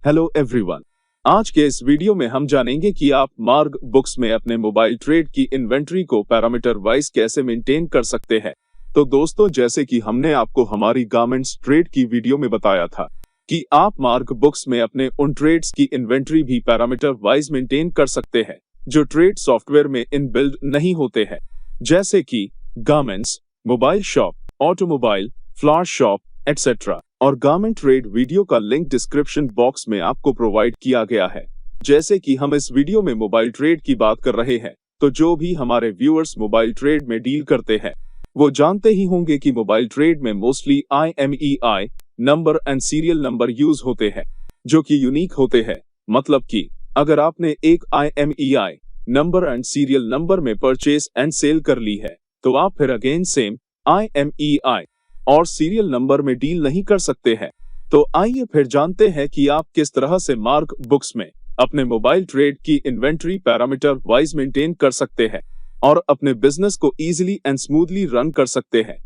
Hello everyone. आज के इस वीडियो में हम जानेंगे कि आप मार्ग बुक्स में अपने मोबाइल ट्रेड की इन्वेंट्री को पैरामीटर वाइज कैसे मेंटेन कर सकते हैं। तो दोस्तों, जैसे कि हमने आपको हमारी गारमेंट्स ट्रेड की वीडियो में बताया था कि आप मार्ग बुक्स में अपने उन ट्रेड्स की इन्वेंट्री भी पैरामीटर वाइज मेंटेन कर सकते हैं जो ट्रेड सॉफ्टवेयर में इनबिल्ड नहीं होते हैं, जैसे कि garments, mobile shop, automobile, flower shop etcetera. और गारमेंट ट्रेड वीडियो का लिंक डिस्क्रिप्शन बॉक्स में आपको प्रोवाइड किया गया है। जैसे कि हम इस वीडियो में मोबाइल ट्रेड की बात कर रहे हैं, तो जो भी हमारे व्यूअर्स मोबाइल ट्रेड में डील करते हैं वो जानते ही होंगे कि मोबाइल ट्रेड में mostly IMEI number and serial number use होते हैं जो कि यूनिक होते हैं। मतलब कि अगर आपने एक IMEI number and serial number में परचेज एंड सेल कर ली है तो आप फिर अगेन सेम IMEI और सीरियल नंबर में डील नहीं कर सकते हैं। तो आइए फिर जानते हैं कि आप किस तरह से मार्क बुक्स में अपने मोबाइल ट्रेड की इन्वेंट्री पैरामीटर वाइज मेंटेन कर सकते हैं और अपने बिजनेस को इजीली एंड स्मूथली रन कर सकते हैं।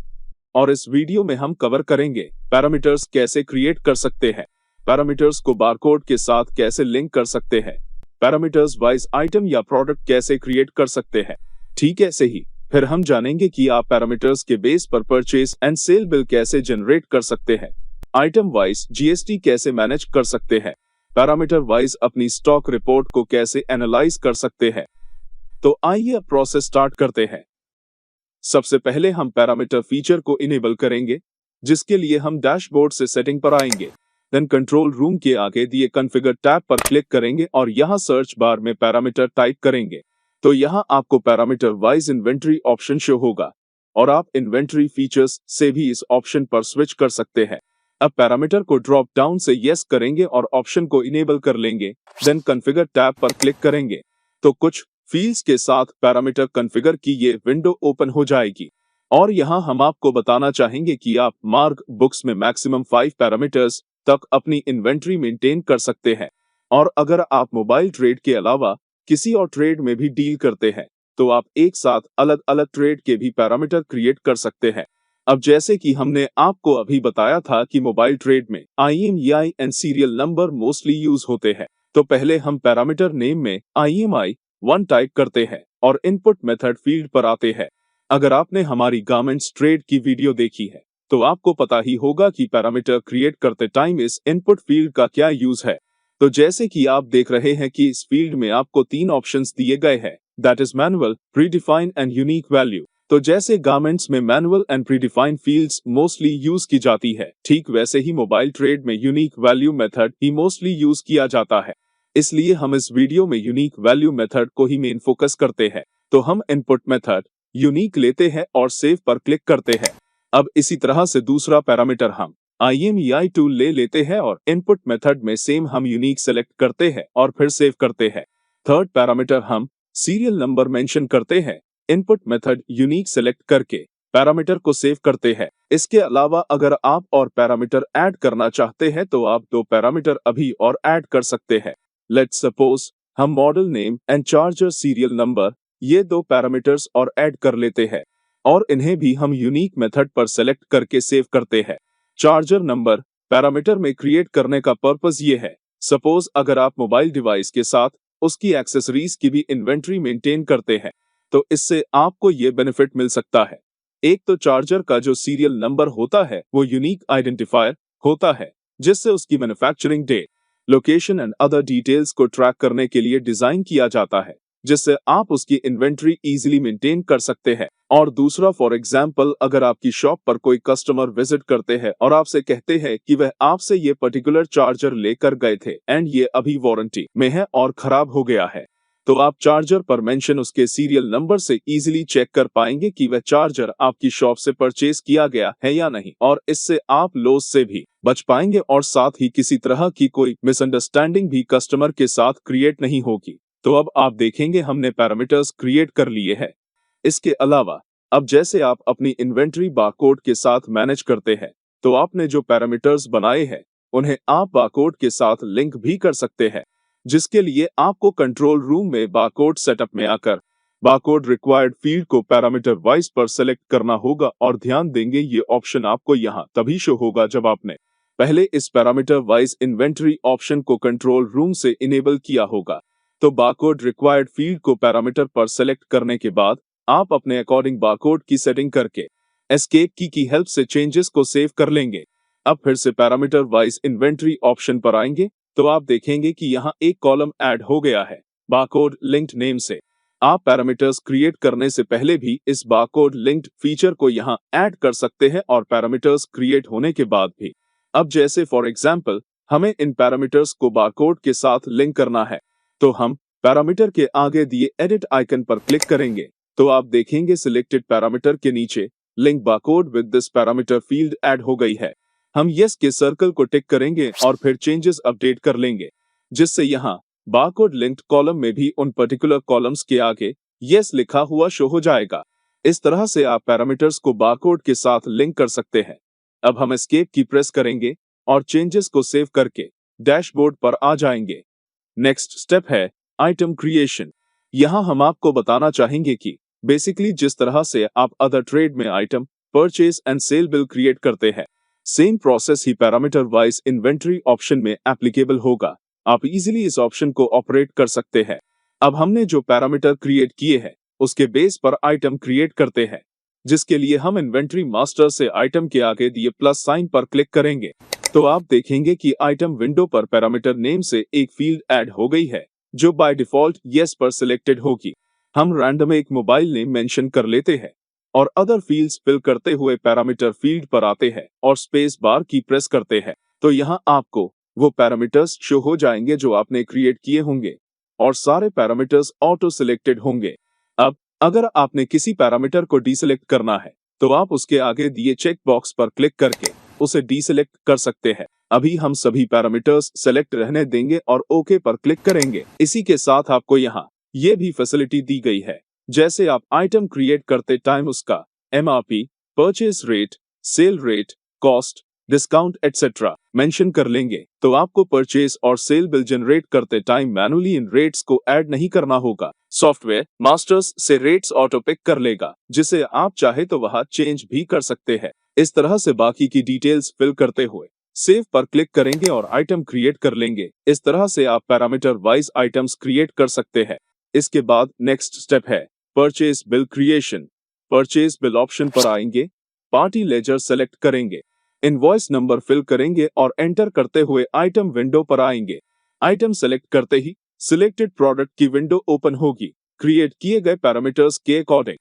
और इस वीडियो में हम कवर करेंगे पैरामीटर्स कैसे क्रिएट कर सकते हैं, पैरामीटर्स को बारकोड के साथ कैसे लिंक कर सकते हैं, पैरामीटर्स वाइज आइटम या प्रोडक्ट कैसे क्रिएट कर सकते हैं। ठीक ऐसे ही फिर हम जानेंगे कि आप पैरामीटर्स के बेस पर परचेज एंड सेल बिल कैसे जनरेट कर सकते हैं, आइटम वाइज GST कैसे मैनेज कर सकते हैं, पैरामीटर वाइज अपनी स्टॉक रिपोर्ट को कैसे एनालाइज कर सकते हैं। तो आइए अब प्रोसेस स्टार्ट करते हैं। सबसे पहले हम पैरामीटर फीचर को इनेबल करेंगे, जिसके लिए हम डैशबोर्ड से सेटिंग पर आएंगे। देन कंट्रोल रूम के आगे दिए कॉन्फ़िगर टैब पर क्लिक करेंगे और यहाँ सर्च बार में पैरामीटर टाइप करेंगे तो यहाँ आपको parameter wise inventory option show होगा और आप इन्वेंट्री फीचर्स से भी इस ऑप्शन पर स्विच कर सकते हैं। अब पैरामीटर को ड्रॉप डाउन से यस करेंगे और ऑप्शन को इनेबल कर लेंगे। देन कॉन्फ़िगर टैब पर क्लिक करेंगे तो कुछ फील्ड्स के साथ पैरामीटर कॉन्फ़िगर की ये विंडो ओपन हो जाएगी। और यहाँ हम आपको बताना चाहेंगे कि आप मार्क बुक्स में मैक्सिमम 5 पैरामीटर्स तक अपनी इन्वेंट्री मेंटेन कर सकते हैं। और अगर आप मोबाइल ट्रेड के अलावा किसी और ट्रेड में भी डील करते हैं तो आप एक साथ अलग अलग ट्रेड के भी पैरामीटर क्रिएट कर सकते हैं। अब जैसे कि हमने आपको अभी बताया था कि मोबाइल ट्रेड में IMEI and serial number mostly use होते हैं, तो पहले हम पैरामीटर नेम में IMEI 1 टाइप करते हैं और इनपुट मेथड फील्ड पर आते हैं। अगर आपने हमारी गारमेंट्स ट्रेड की वीडियो देखी है तो आपको पता ही होगा कि पैरामीटर क्रिएट करते टाइम इस इनपुट फील्ड का क्या यूज है। तो जैसे कि आप देख रहे हैं कि इस फील्ड में आपको 3 ऑप्शंस दिए गए हैं, that is manual, predefined and unique value. तो जैसे गारमेंट्स में manual and predefined fields mostly use की जाती है, ठीक वैसे ही मोबाइल ट्रेड में यूनिक वैल्यू मेथड ही मोस्टली यूज किया जाता है। इसलिए हम इस वीडियो में यूनिक वैल्यू मेथड को ही मेन फोकस करते हैं। तो हम इनपुट मेथड यूनिक लेते हैं और सेव पर क्लिक करते हैं। अब इसी तरह से दूसरा पैरामीटर हम IMEI टूल ले लेते हैं और इनपुट मेथड में सेम हम यूनिक सेलेक्ट करते हैं और फिर सेव करते हैं। थर्ड पैरामीटर हम सीरियल नंबर मेंशन करते हैं, इनपुट मेथड यूनिक सेलेक्ट करके पैरामीटर को सेव करते हैं। इसके अलावा अगर आप और पैरामीटर ऐड करना चाहते हैं तो आप 2 पैरामीटर अभी और ऐड कर सकते हैं। लेट्स सपोज हम model name and charger serial number ये 2 पैरामीटर्स और ऐड कर लेते हैं और इन्हें भी हम यूनिक मेथड पर सेलेक्ट करके सेव करते हैं। चार्जर नंबर पैरामीटर में क्रिएट करने का पर्पस ये है, सपोज अगर आप मोबाइल डिवाइस के साथ उसकी एक्सेसरीज की भी इन्वेंट्री मेंटेन करते हैं तो इससे आपको ये बेनिफिट मिल सकता है। एक तो चार्जर का जो सीरियल नंबर होता है वो यूनिक आइडेंटिफायर होता है जिससे उसकी manufacturing date, location and other details को ट्रैक करने के लिए डिजाइन किया जाता है, जिससे आप उसकी इन्वेंट्री इजीली मेंटेन कर सकते हैं। और दूसरा, फॉर एग्जांपल, अगर आपकी शॉप पर कोई कस्टमर विजिट करते हैं और आपसे कहते हैं कि वह आपसे ये पर्टिकुलर चार्जर लेकर गए थे एंड ये अभी वारंटी में है और खराब हो गया है, तो आप चार्जर पर मेंशन उसके सीरियल नंबर से इजीली चेक कर पाएंगे कि वह चार्जर आपकी शॉप से परचेज किया गया है या नहीं, और इससे आप लॉस से भी बच पाएंगे और साथ ही किसी तरह की कोई मिसअंडरस्टैंडिंग भी कस्टमर के साथ क्रिएट नहीं होगी। तो अब आप देखेंगे हमने पैरामीटर्स क्रिएट कर लिए हैं। इसके अलावा अब जैसे आप अपनी इन्वेंट्री बारकोड के साथ मैनेज करते हैं तो आपने जो पैरामीटर्स बनाए हैं उन्हें आप बारकोड के साथ लिंक भी कर सकते हैं, जिसके लिए आपको कंट्रोल रूम में बारकोड सेटअप में आकर बारकोड रिक्वायर्ड फील्ड को पैरामीटर वाइज पर सेलेक्ट करना होगा। और ध्यान देंगे ये ऑप्शन आपको यहाँ तभी शो होगा जब आपने पहले इस पैरामीटर वाइज इन्वेंटरी ऑप्शन को कंट्रोल रूम से इनेबल किया होगा। तो बारकोड रिक्वायर्ड फील्ड को पैरामीटर पर सेलेक्ट करने के बाद आप अपने अकॉर्डिंग बारकोड की सेटिंग करके एस्केप की हेल्प से चेंजेस को सेव कर लेंगे। अब फिर से पैरामीटर वाइज इन्वेंटरी ऑप्शन पर आएंगे तो आप देखेंगे कि यहाँ एक कॉलम ऐड हो गया है बारकोड लिंक्ड नेम से। आप पैरामीटर्स क्रिएट करने से पहले भी इस बारकोड लिंक्ड फीचर को यहाँ ऐड कर सकते हैं और पैरामीटर्स क्रिएट होने के बाद भी। अब जैसे फॉर एग्जांपल हमें इन पैरामीटर्स को बारकोड के साथ लिंक करना है तो हम पैरामीटर के आगे दिए एडिट आइकन पर क्लिक करेंगे तो आप देखेंगे सिलेक्टेड पैरामीटर के नीचे link barcode with this parameter field add हो गई है। हम यस के सर्कल को टिक करेंगे और फिर चेंजेस अपडेट कर लेंगे जिससे यहाँ बारकोड लिंक्ड कॉलम में भी उन पर्टिकुलर कॉलम्स के आगे यस लिखा हुआ शो हो जाएगा। इस तरह से आप पैरामीटर्स को बारकोड के साथ लिंक कर सकते हैं। अब हम एस्केप की प्रेस करेंगे और चेंजेस को सेव करके डैशबोर्ड पर आ जाएंगे। नेक्स्ट स्टेप है आइटम क्रिएशन। यहाँ हम आपको बताना चाहेंगे कि बेसिकली जिस तरह से आप अदर ट्रेड में item purchase and sale bill create करते हैं सेम प्रोसेस ही पैरामीटर वाइज इन्वेंटरी ऑप्शन में एप्लीकेबल होगा। आप इजीली इस ऑप्शन को ऑपरेट कर सकते हैं। अब हमने जो पैरामीटर क्रिएट किए हैं उसके बेस पर आइटम क्रिएट करते हैं जिसके लिए हम इन्वेंटरी मास्टर से आइटम के आगे दिए प्लस साइन पर क्लिक करेंगे तो आप देखेंगे कि आइटम विंडो पर पैरामीटर नेम से एक फील्ड ऐड हो गई है जो बाय डिफॉल्ट यस पर सिलेक्टेड होगी। हम रैंडम एक मोबाइल नेम मेंशन कर लेते हैं और अदर फील्ड्स फिल करते हुए पैरामीटर फील्ड पर आते हैं और स्पेस बार की प्रेस करते हैं तो यहाँ आपको वो पैरामीटर्स शो हो जाएंगे जो आपने क्रिएट किए होंगे और सारे पैरामीटर्स ऑटो सिलेक्टेड होंगे। अब अगर आपने किसी पैरामीटर को डीसिलेक्ट करना है तो आप उसके आगे दिए चेक बॉक्स पर क्लिक करके उसे डीसिलेक्ट कर सकते हैं। अभी हम सभी पैरामीटर्स सेलेक्ट रहने देंगे और ओके पर क्लिक करेंगे। इसी के साथ आपको यहाँ ये भी फैसिलिटी दी गई है जैसे आप आइटम क्रिएट करते टाइम उसका MRP, purchase rate, cell rate, cost, discount etcetera mention कर लेंगे तो आपको परचेज और सेल बिल जनरेट करते टाइम मैनुअली इन रेट्स को ऐड नहीं करना होगा। सॉफ्टवेयर मास्टर्स से रेट्स ऑटो पिक कर लेगा जिसे आप चाहे तो वहां चेंज भी कर सकते हैं। इस तरह से बाकी की डिटेल्स फिल करते हुए सेव पर क्लिक करेंगे और आइटम क्रिएट कर लेंगे। इस तरह से आप पैरामीटर वाइज आइटम्स क्रिएट कर सकते हैं। इसके बाद नेक्स्ट स्टेप है purchase bill creation. Purchase bill option पर आएंगे, पार्टी लेजर सेलेक्ट करेंगे, इनवॉइस नंबर फिल करेंगे और एंटर करते हुए आइटम विंडो पर आएंगे। आइटम सेलेक्ट करते ही सिलेक्टेड प्रोडक्ट की विंडो ओपन होगी क्रिएट किए गए पैरामीटर्स के अकॉर्डिंग।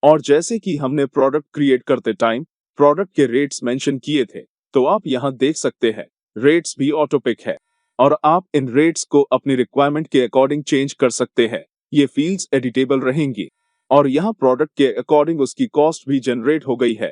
और जैसे कि हमने प्रोडक्ट क्रिएट करते टाइम प्रोडक्ट के रेट्स मेंशन किए थे तो आप यहाँ देख सकते हैं रेट्स भी ऑटो पिक है और आप इन रेट्स को अपनी रिक्वायरमेंट के अकॉर्डिंग चेंज कर सकते हैं। ये फील्ड्स एडिटेबल रहेंगी और यहाँ प्रोडक्ट के अकॉर्डिंग उसकी कॉस्ट भी जनरेट हो गई है।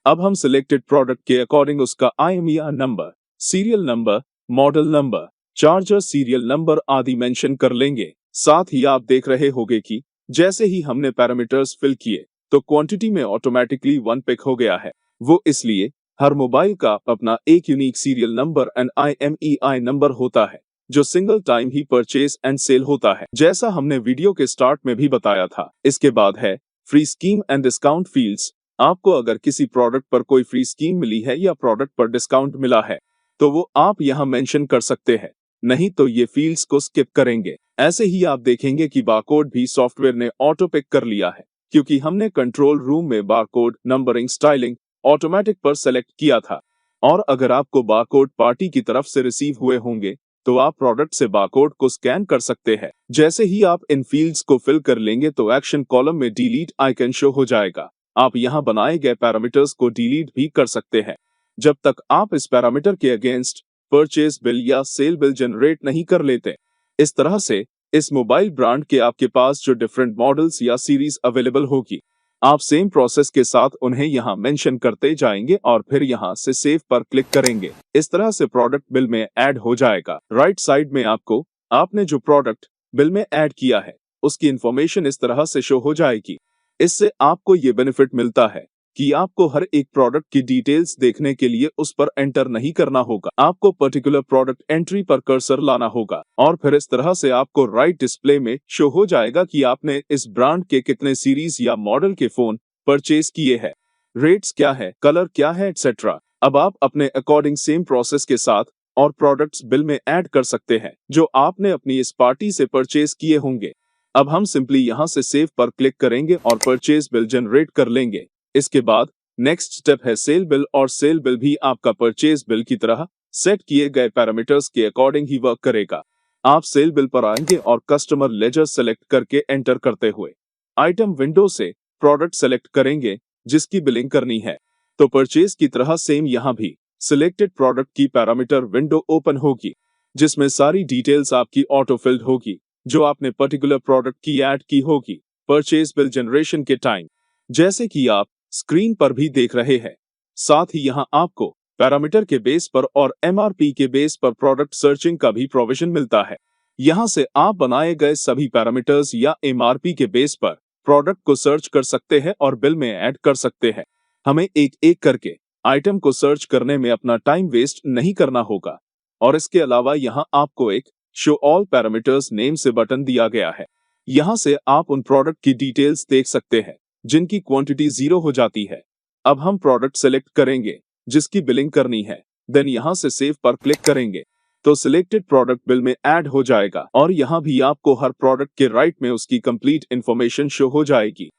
अब हम सिलेक्टेड प्रोडक्ट के अकॉर्डिंग उसका IMEI number, serial number, model number, charger serial number आदि मेंशन कर लेंगे। साथ ही आप देख रहे होंगे कि जैसे ही हमने पैरामीटर्स फिल किए तो क्वांटिटी में ऑटोमेटिकली 1 पिक हो गया है। वो इसलिए हर मोबाइल का अपना एक unique serial number and IMEI number होता है जो सिंगल टाइम ही परचेज एंड सेल होता है जैसा हमने वीडियो के स्टार्ट में भी बताया था। इसके बाद है free scheme and discount fields. आपको अगर किसी प्रोडक्ट पर कोई फ्री स्कीम मिली है या प्रोडक्ट पर डिस्काउंट मिला है तो वो आप यहाँ मेंशन कर सकते हैं, नहीं तो ये फील्ड्स को स्किप करेंगे। ऐसे ही आप देखेंगे कि बारकोड भी सॉफ्टवेयर ने ऑटो पिक कर लिया है क्योंकि हमने कंट्रोल रूम में बारकोड नंबरिंग स्टाइलिंग ऑटोमेटिक पर सेलेक्ट किया था। और अगर आपको बारकोड पार्टी की तरफ से रिसीव हुए होंगे तो आप प्रोडक्ट से बारकोड को स्कैन कर सकते हैं। जैसे ही आप इन फील्ड्स को फिल कर लेंगे तो एक्शन कॉलम में डिलीट आइकन शो हो जाएगा। आप यहाँ बनाए गए पैरामीटर्स को डिलीट भी कर सकते हैं जब तक आप इस पैरामीटर के अगेंस्ट परचेज बिल या सेल बिल जनरेट नहीं कर लेते। इस तरह से इस मोबाइल ब्रांड के आपके पास जो डिफरेंट मॉडल्स या सीरीज अवेलेबल होगी आप सेम प्रोसेस के साथ उन्हें यहाँ मेंशन करते जाएंगे और फिर यहाँ से सेव पर क्लिक करेंगे। इस तरह से प्रोडक्ट बिल में ऐड हो जाएगा। राइट साइड में आपको आपने जो प्रोडक्ट बिल में ऐड किया है उसकी इंफॉर्मेशन इस तरह से शो हो जाएगी। इससे आपको ये बेनिफिट मिलता है कि आपको हर एक प्रोडक्ट की डिटेल्स देखने के लिए उस पर एंटर नहीं करना होगा। आपको पर्टिकुलर प्रोडक्ट एंट्री पर कर्सर लाना होगा और फिर इस तरह से आपको राइट डिस्प्ले में शो हो जाएगा कि आपने इस ब्रांड के कितने सीरीज या मॉडल के फोन परचेज किए हैं, रेट्स क्या है, कलर क्या है एटसेट्रा। अब आप अपने अकॉर्डिंग सेम प्रोसेस के साथ और प्रोडक्ट्स बिल में ऐड कर सकते हैं जो आपने अपनी इस पार्टी से परचेज किए होंगे। अब हम सिंपली यहाँ से सेव पर क्लिक करेंगे और परचेज बिल जनरेट कर लेंगे। इसके बाद नेक्स्ट स्टेप है सेल बिल, और सेल बिल भी आपका परचेज बिल की तरह सेट किए गए पैरामीटर्स के अकॉर्डिंग ही वर्क करेगा। आप सेल बिल पर आएंगे और कस्टमर लेजर सेलेक्ट करके एंटर करते हुए आइटम विंडो से प्रोडक्ट सेलेक्ट करेंगे जिसकी बिलिंग करनी है। तो परचेज की तरह सेम यहाँ भी सिलेक्टेड प्रोडक्ट की पैरामीटर विंडो ओपन होगी जिसमें सारी डिटेल्स आपकी ऑटो फिल्ड होगी जो आपने पर्टिकुलर प्रोडक्ट की ऐड की होगी परचेज बिल जनरेशन के टाइम, जैसे कि आप स्क्रीन पर भी देख रहे हैं। साथ ही यहाँ आपको पैरामीटर के बेस पर और एमआरपी के बेस पर प्रोडक्ट सर्चिंग का भी प्रोविजन मिलता है। यहाँ से आप बनाए गए सभी पैरामीटर्स या एमआरपी के बेस पर प्रोडक्ट को सर्च कर सकते हैं और बिल में ऐड कर सकते हैं। हमें एक एक करके आइटम को सर्च करने में अपना टाइम वेस्ट नहीं करना होगा। और इसके अलावा यहाँ आपको एक शो ऑल पैरामीटर्स नेम से बटन दिया गया है। यहाँ से आप उन प्रोडक्ट की डिटेल्स देख सकते हैं जिनकी क्वांटिटी 0 हो जाती है। अब हम प्रोडक्ट सेलेक्ट करेंगे जिसकी बिलिंग करनी है, देन यहाँ से सेव पर क्लिक करेंगे तो सिलेक्टेड प्रोडक्ट बिल में ऐड हो जाएगा और यहाँ भी आपको हर प्रोडक्ट के राइट में उसकी कंप्लीट इंफॉर्मेशन शो हो जाएगी।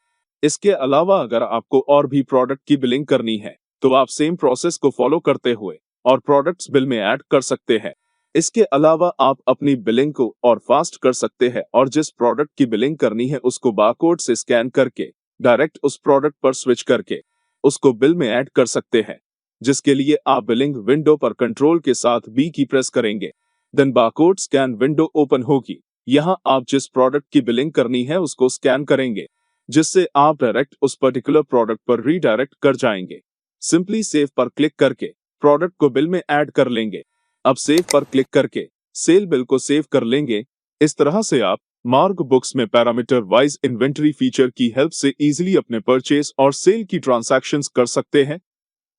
इसके अलावा अगर आपको और भी प्रोडक्ट की बिलिंग करनी है तो आप सेम प्रोसेस को फॉलो करते हुए और प्रोडक्ट्स बिल में ऐड कर सकते हैं। इसके अलावा आप अपनी बिलिंग को और फास्ट कर सकते हैं और जिस प्रोडक्ट की बिलिंग करनी है उसको बारकोड से स्कैन करके डायरेक्ट उस प्रोडक्ट पर स्विच करके उसको बिल में ऐड कर सकते हैं, जिसके लिए आप बिलिंग विंडो पर कंट्रोल के साथ बी की प्रेस करेंगे। Then barcode scan window open होगी। यहाँ आप जिस प्रोडक्ट की बिलिंग करनी है उसको स्कैन करेंगे जिससे आप डायरेक्ट उस पर्टिकुलर प्रोडक्ट पर रीडायरेक्ट कर जाएंगे। सिंपली सेव पर क्लिक करके प्रोडक्ट को बिल में ऐड कर लेंगे। अब सेव पर क्लिक करके सेल बिल को सेव कर लेंगे। इस तरह से आप मार्ग बुक्स में पैरामीटर वाइज इन्वेंटरी फीचर की हेल्प से इजीली अपने परचेज और सेल की ट्रांजैक्शंस कर सकते हैं।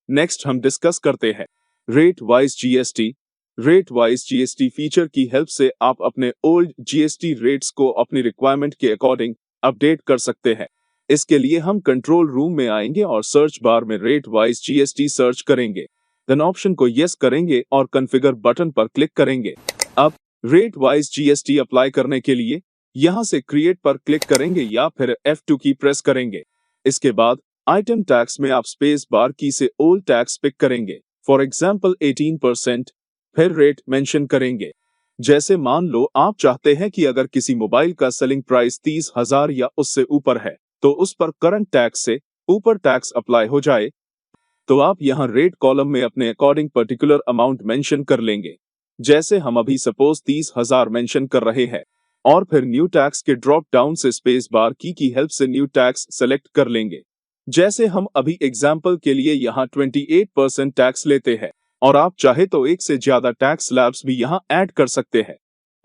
नेक्स्ट हम डिस्कस करते हैं rate wise GST. Rate wise GST feature की हेल्प से आप अपने ओल्ड जीएसटी रेट्स को अपनी रिक्वायरमेंट के अकॉर्डिंग अपडेट कर सकते हैं। इसके लिए हम कंट्रोल रूम में आएंगे और सर्च बार में रेट वाइज जीएसटी सर्च करेंगे, देन ऑप्शन को यस करेंगे और कॉन्फ़िगर बटन पर क्लिक करेंगे। अब रेट वाइज जीएसटी अप्लाई करने के लिए यहां से क्रिएट पर क्लिक करेंगे या फिर F2 की प्रेस करेंगे। इसके बाद आइटम टैक्स में आप स्पेस बार की से ओल्ड टैक्स पिक करेंगे, फॉर एग्जाम्पल 18%, फिर रेट मेंशन करेंगे। जैसे मान लो आप चाहते हैं कि अगर किसी मोबाइल का सेलिंग प्राइस 30,000 या उससे ऊपर है तो उस पर करंट टैक्स से ऊपर टैक्स अप्लाई हो जाए, तो आप यहाँ रेट कॉलम में अपने अकॉर्डिंग पर्टिकुलर अमाउंट मेंशन कर लेंगे। जैसे हम अभी सपोज 30,000 मेंशन कर रहे हैं और फिर न्यू टैक्स के ड्रॉप डाउन से स्पेस बार की हेल्प से न्यू टैक्स सेलेक्ट कर लेंगे। जैसे हम अभी एग्जाम्पल के लिए यहाँ 28% टैक्स लेते हैं और आप चाहे तो एक से ज्यादा टैक्स स्लैब्स भी यहाँ ऐड कर सकते हैं।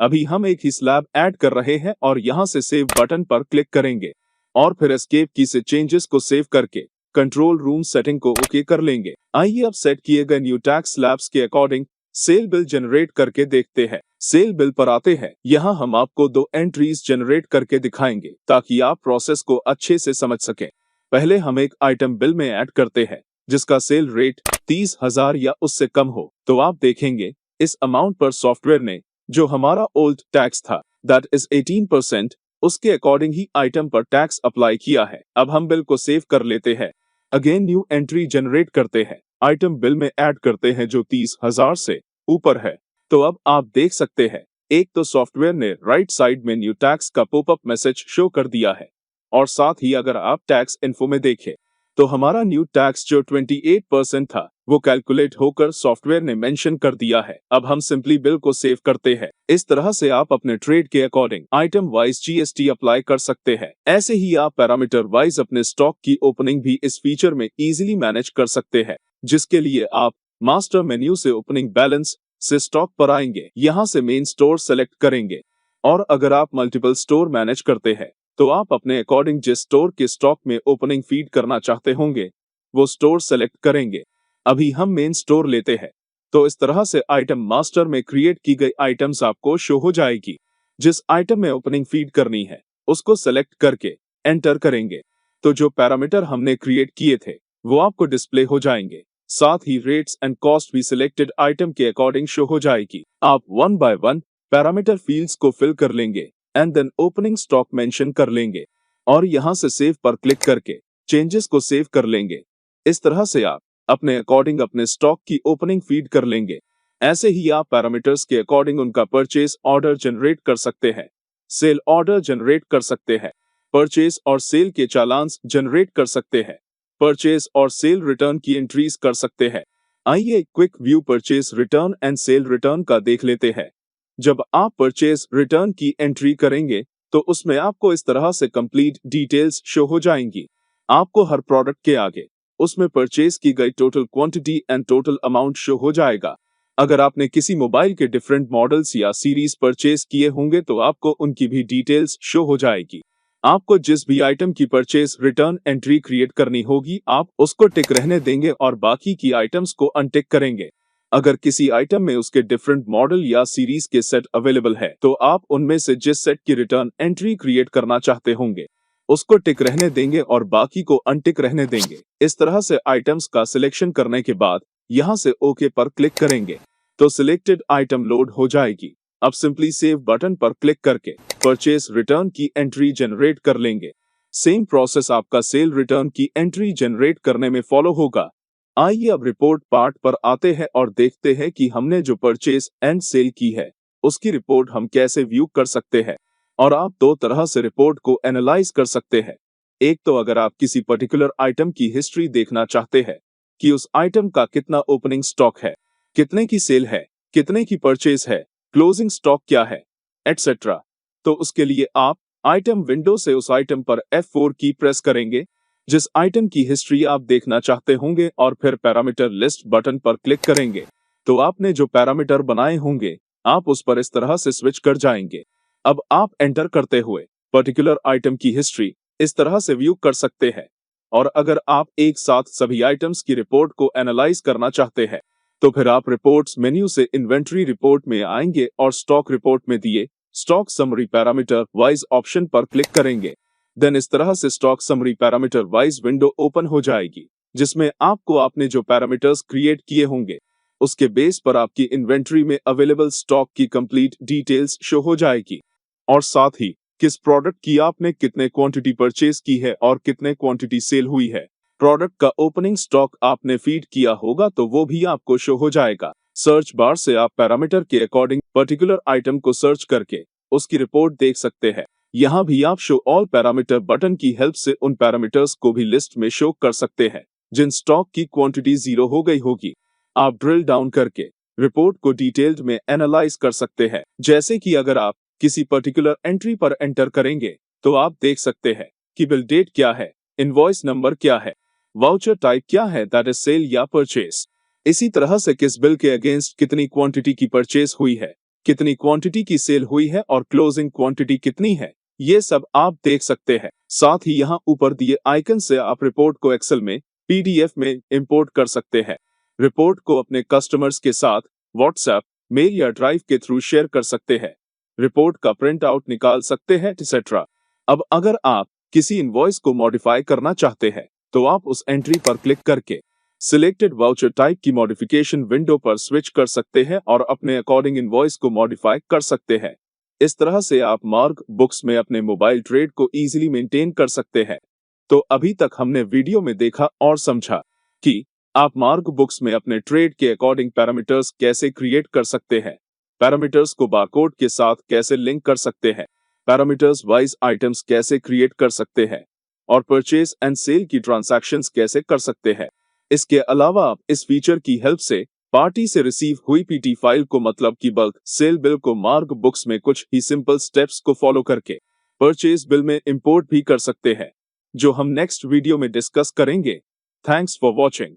अभी हम एक ही स्लैब ऐड कर रहे हैं और यहाँ से सेव बटन पर क्लिक करेंगे और फिर एस्केप की से चेंजेस को सेव करके कंट्रोल रूम सेटिंग को ओके कर लेंगे। आइए अब सेट किए गए न्यू टैक्स स्लैब्स के अकॉर्डिंग सेल बिल जनरेट करके देखते हैं। सेल बिल पर आते हैं। यहाँ हम आपको 2 एंट्रीज जनरेट करके दिखाएंगे ताकि आप प्रोसेस को अच्छे से समझ सकें। पहले हम एक आइटम बिल में ऐड करते हैं जिसका सेल रेट 30,000 या उससे कम हो, तो आप देखेंगे इस अमाउंट पर सॉफ्टवेयर ने जो हमारा ओल्ड टैक्स था दैट इज 18%, उसके अकॉर्डिंग ही आइटम पर टैक्स अप्लाई किया है। अब हम बिल को सेव कर लेते हैं। अगेन न्यू एंट्री जनरेट करते हैं, आइटम बिल में ऐड करते हैं जो 30,000 से ऊपर है। तो अब आप देख सकते हैं एक तो सॉफ्टवेयर ने राइट साइड में न्यू टैक्स का पॉपअप मैसेज शो कर दिया है और साथ ही अगर आप टैक्स इन्फो में देखें तो हमारा न्यू टैक्स जो 28% था वो कैलकुलेट होकर सॉफ्टवेयर ने मेंशन कर दिया है। अब हम सिंपली बिल को सेव करते हैं। इस तरह से आप अपने ट्रेड के according item wise GST apply कर सकते हैं। ऐसे ही आप पैरामीटर वाइज अपने स्टॉक की ओपनिंग भी इस फीचर में इजीली मैनेज कर सकते हैं, जिसके लिए आप मास्टर मेन्यू से ओपनिंग बैलेंस से स्टॉक पर आएंगे, यहाँ से मेन स्टोर सेलेक्ट करेंगे और अगर आप मल्टीपल स्टोर मैनेज करते हैं तो आप अपने अकॉर्डिंग जिस स्टोर के स्टॉक में ओपनिंग फीड करना चाहते होंगे वो स्टोर सेलेक्ट करेंगे। अभी हम मेन स्टोर लेते हैं तो इस तरह से आइटम मास्टर में क्रिएट की गई आइटम्स आपको शो हो जाएगी। जिस आइटम में ओपनिंग फीड करनी है उसको सेलेक्ट करके एंटर करेंगे तो जो पैरामीटर हमने क्रिएट किए थे वो आपको डिस्प्ले हो जाएंगे। साथ ही रेट्स एंड कॉस्ट भी सिलेक्टेड आइटम के अकॉर्डिंग शो हो जाएगी। आप one by one parameter fields को फिल कर लेंगे and then opening stock mention कर लेंगे और यहां से सेव पर क्लिक करके चेंजेस को सेव कर लेंगे। इस तरह से आप अपने अकॉर्डिंग अपने स्टॉक की ओपनिंग फीड कर लेंगे। ऐसे ही आप पैरामीटर्स के अकॉर्डिंग उनका परचेज ऑर्डर जनरेट कर सकते हैं, सेल ऑर्डर जनरेट कर सकते हैं, परचेज और सेल के चालान्स जनरेट कर सकते हैं, परचेज और सेल रिटर्न की एंट्रीज कर सकते हैं। आइए quick view purchase return and cell return का देख लेते हैं। जब आप परचेज रिटर्न की एंट्री करेंगे तो उसमें आपको इस तरह से कंप्लीट डिटेल्स शो हो जाएंगी। आपको हर प्रोडक्ट के आगे उसमें परचेज की गई total quantity and total amount show हो जाएगा। अगर आपने किसी मोबाइल के डिफरेंट मॉडल्स या सीरीज परचेज किए होंगे तो आपको उनकी भी डिटेल्स शो हो जाएगी। आपको जिस भी आइटम की परचेज रिटर्न एंट्री क्रिएट करनी होगी आप उसको टिक रहने देंगे और बाकी की आइटम्स को अनटिक करेंगे। अगर किसी आइटम में उसके डिफरेंट मॉडल या सीरीज के सेट अवेलेबल है तो आप उनमें से जिस सेट की रिटर्न एंट्री क्रिएट करना चाहते होंगे उसको टिक रहने देंगे और बाकी को अनटिक रहने देंगे। इस तरह से आइटम्स का सिलेक्शन करने के बाद यहाँ से ओके पर क्लिक करेंगे तो सिलेक्टेड आइटम लोड हो जाएगी। अब सिंपली सेव बटन पर क्लिक करके परचेज रिटर्न की एंट्री जनरेट कर लेंगे। सेम प्रोसेस आपका सेल रिटर्न की एंट्री जनरेट करने में फॉलो होगा। आइए अब रिपोर्ट पार्ट पर आते हैं और देखते हैं कि हमने जो परचेज एंड सेल की है उसकी रिपोर्ट हम कैसे व्यू कर सकते हैं। और आप दो तरह से रिपोर्ट को एनालाइज कर सकते हैं। एक तो अगर आप किसी पर्टिकुलर आइटम की हिस्ट्री देखना चाहते हैं कि उस आइटम का कितना ओपनिंग स्टॉक है, कितने की सेल है, कितने की परचेज है, क्लोजिंग स्टॉक क्या है, एटसेट्रा, तो उसके लिए आप आइटम विंडो से उस आइटम पर F4 की प्रेस करेंगे जिस आइटम की हिस्ट्री आप देखना चाहते होंगे और फिर पैरामीटर लिस्ट बटन पर क्लिक करेंगे तो आपने जो पैरामीटर बनाए होंगे आप उस पर इस तरह से स्विच कर जाएंगे। अब आप एंटर करते हुए पर्टिकुलर आइटम की हिस्ट्री इस तरह से व्यू कर सकते हैं। और अगर आप एक साथ सभी आइटम्स की रिपोर्ट को एनालाइज करना चाहते हैं तो फिर आप रिपोर्ट्स मेन्यू से इन्वेंट्री रिपोर्ट में आएंगे और स्टॉक रिपोर्ट में दिए stock summary parameter wise option पर क्लिक करेंगे। देन इस तरह से stock summary parameter wise window open हो जाएगी जिसमें आपको आपने जो पैरामीटर्स क्रिएट किए होंगे उसके बेस पर आपकी इन्वेंट्री में अवेलेबल स्टॉक की कंप्लीट डिटेल्स शो हो जाएगी और साथ ही किस प्रोडक्ट की आपने कितने क्वांटिटी परचेज की है और कितने क्वांटिटी सेल हुई है। प्रोडक्ट का ओपनिंग स्टॉक आपने फीड किया होगा तो वो भी आपको शो हो जाएगा। सर्च बार से आप पैरामीटर के अकॉर्डिंग पर्टिकुलर आइटम को सर्च करके उसकी रिपोर्ट देख सकते हैं। यहाँ भी आप शो ऑल पैरामीटर बटन की हेल्प से उन पैरामीटर्स को भी लिस्ट में शो कर सकते हैं जिन स्टॉक की क्वांटिटी 0 हो गई होगी। आप ड्रिल डाउन करके रिपोर्ट को डिटेल्ड में एनालाइज कर सकते हैं। जैसे कि अगर आप किसी पर्टिकुलर एंट्री पर एंटर करेंगे तो आप देख सकते हैं कि बिल डेट क्या है, इनवॉइस नंबर क्या है, वाउचर टाइप क्या है दैट इज सेल या परचेज। इसी तरह से किस बिल के अगेंस्ट कितनी क्वांटिटी की परचेज हुई है, कितनी क्वांटिटी की सेल हुई है और क्लोजिंग क्वांटिटी कितनी है, ये सब आप देख सकते हैं। साथ ही यहाँ ऊपर दिए आइकन से आप रिपोर्ट को एक्सेल में PDF में इंपोर्ट कर सकते हैं। रिपोर्ट को अपने कस्टमर्स के साथ व्हाट्सएप, मेल या ड्राइव के थ्रू शेयर कर सकते हैं। रिपोर्ट का प्रिंट आउट निकाल सकते हैं एटसेट्रा। अब अगर आप किसी इनवॉइस को मॉडिफाई करना चाहते हैं तो आप उस एंट्री पर क्लिक करके सिलेक्टेड वाउचर टाइप की मॉडिफिकेशन विंडो पर स्विच कर सकते हैं और अपने अकॉर्डिंग इनवॉइस को मॉडिफाई कर सकते हैं। इस तरह से आप मार्ग बुक्स में अपने मोबाइल ट्रेड को इजीली मेंटेन कर सकते हैं। तो अभी तक हमने वीडियो में देखा और समझा कि आप मार्ग बुक्स में अपने ट्रेड के अकॉर्डिंग पैरामीटर्स कैसे क्रिएट कर सकते हैं, पैरामीटर्स को बारकोड के साथ कैसे लिंक कर सकते हैं, पैरामीटर्स वाइज आइटम्स कैसे क्रिएट कर सकते हैं और परचेज एंड सेल की ट्रांजैक्शंस कैसे कर सकते हैं। इसके अलावा आप इस फीचर की हेल्प से पार्टी से रिसीव हुई PT फाइल को मतलब कि बल्क सेल बिल को मार्ग बुक्स में कुछ ही सिंपल स्टेप्स को फॉलो करके परचेज बिल में इंपोर्ट भी कर सकते हैं जो हम नेक्स्ट वीडियो में डिस्कस करेंगे। Thanks for watching.